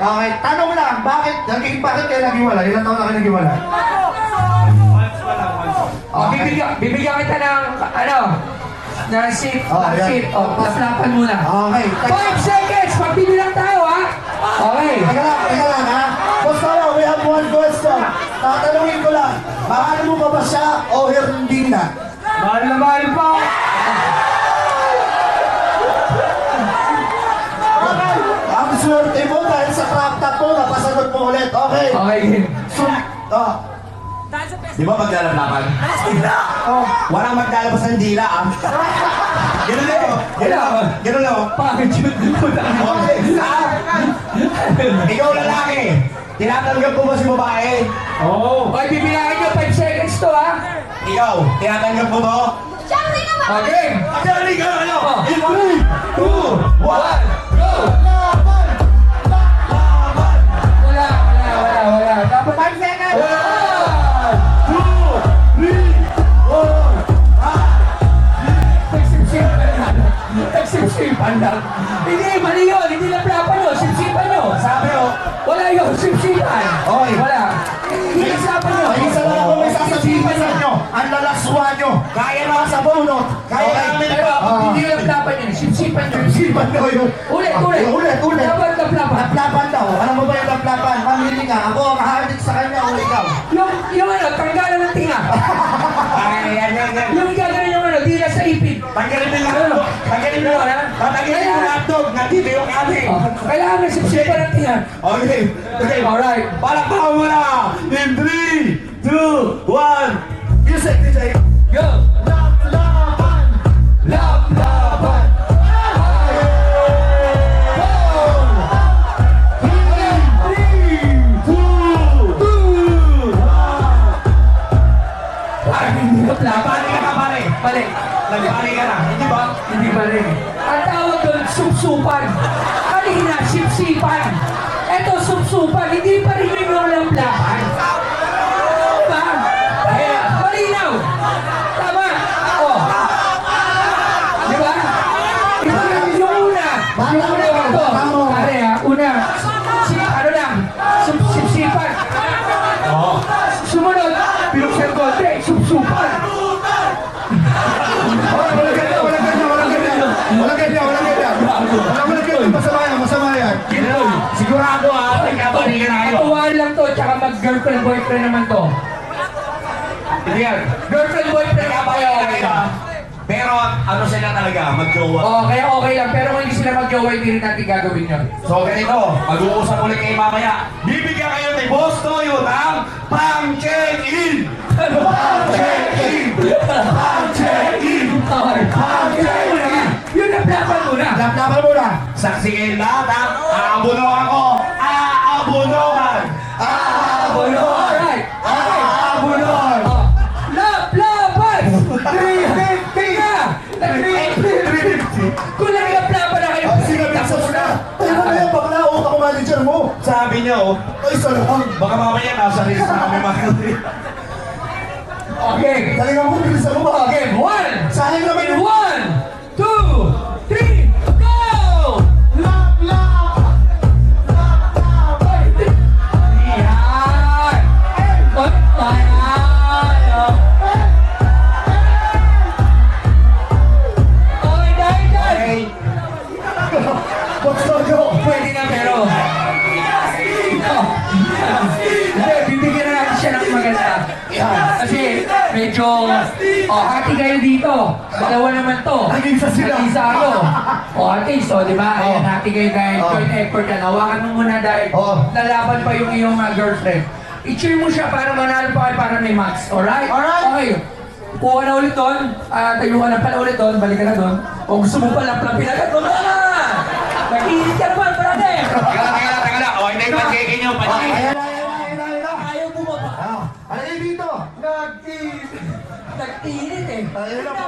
Okay, tanong lang, bakit kayo naghiwala? Ilang taon na kayo naghiwala? Bibigyan kita ng, na seat, yan. laplapan muna. Okay. 5 seconds, magbibilang tayo, ha? Okay. Teka lang, ha? Basta lang, we have one question. Tatanungin ko lang, mahal mo ba siya o hindi na? Mahal na mahal pa. Ang swerte mo dahil sa crop top mo, napasagot mo ulit. Okay. Okay. Di ba maglalablaban? Walang maglalabas ng dila, ah. Ganun lang, oh. Ganun lang, oh. Bakit yun? Okay, ikaw lalaki. Tinatanggap mo ba si babae? Oo. Okay, bibilangin nyo 5 seconds to, ha? Ikaw, tinatanggap mo to? Siyempre naman! Okay. Dali ka, ano? In 3, 2, 1. Go! Wala. Dapat 5 seconds. 1, 2, 3, 4, 5. Sipsipan lang. Hindi, mali yun. Hindi laplapan yun. Sipsipan nyo. Sabi, oh. Wala yun. Sipsipan. Okay. Wala. Hindi laplapan nyo. May isa lang ako may sasabihin sa inyo. Ang lalaswa nyo. Kaya naman sa bunot. Kaya namin ito. Hindi laplapan yun. Sipsipan nyo. Sipan nyo yun. Ulit. Ulit. Dapat laplapan. Laplapan daw. Alam mo ba yung laplapan? Mamili ka. Ako ang hahadik sa kanya o ikaw. Yung tanggalan ng tinga. Ay, yan. Yung gagawin yung dila sa ipin. Tanggalin mo lang. Tanggalin mo lang. Tatanggalin mo lang, dog. Nandito yung ating. Kailangan may sipsipan ng tinga. Okay. Alright. Palakpakan mo na. In 3, 2, 1. Music, DJ. Go! Laplapan. Laplapan! Nagpali ka na, pare. Balik. Nagpali ka na. Hindi ba? Hindi ba rin? Ang tawag doon, supsupan. Kanina, sipsipan. Eto, supsupan. Hindi pa rin yung laplapan. Diba? Kaya, malinaw. Tama. Oh. Diba? Yung una. Yung una ito. Pare ha, una. Ano lang, sipsipan. Oo. Sumunod, binuksan ko, supsupan. Masama yan. Sigurado, ha? Nagkabali ka na kayo. Katuwaan lang to, tsaka mag-girlfriend, boyfriend naman to. Hindi yan. Girlfriend, boyfriend ka Nagkabali kaya ka na okay kayo. lang. Pero ano sila talaga, mag-jowa. Oo, kaya okay lang. Pero kung hindi sila mag-jowa, hindi rin natin gagawin yun. So ganito, mag-uusap ulit kayo mamaya. Bibigyan kayo ni Boss Toyo ng pang-check-in! Pang-check-in! Pang-check-in! Okay. Yun ang plapan muna. Laplapan muna. Saksi kayo lahat, ha? Aabuno ako! Aabunohan! Abuno. Alright. Aabunohan! Oh. Laplapan! 350 na! 350! Kung naglaplapan na kayo, Sinabi sa muna. Ano na yan, bakla? Utak ko manager mo. Sabi niyo, oh, Ay, salang. baka mamaya nasa list na kami mga Okay. Talingan mo, bilisan mo ba? Okay, 1! Sayang naman In yung 1, 2, 3, go! laplapan. Yan! Tayo! Okay, dahil! Box Toyo. Pwede na pero... Hindi, bibigyan na natin siya ng maganda. Kasi medyo... hati kayo dito. Dalawa naman to. Nag-isa sila. Nag-isa ako. Hati, so di ba? Ayan, hati kayo dahil joint effort yan. Hawakan mo muna dahil lalaban pa yung iyong girlfriend. I-cheer mo siya para manalo pa kayo para may match. Alright? Alright. Okay. Kuha na ulit doon. Tayo ka na pala ulit doon. Balik ka na doon. Kung gusto mo pala pinagat, doon ka na! Mag-iinit ka naman, brother! Teka lang. O, hindi pa check-in nyo. Ayan. Ayaw bumaba. Ano yung dito? Nag-init eh. Ayun na po.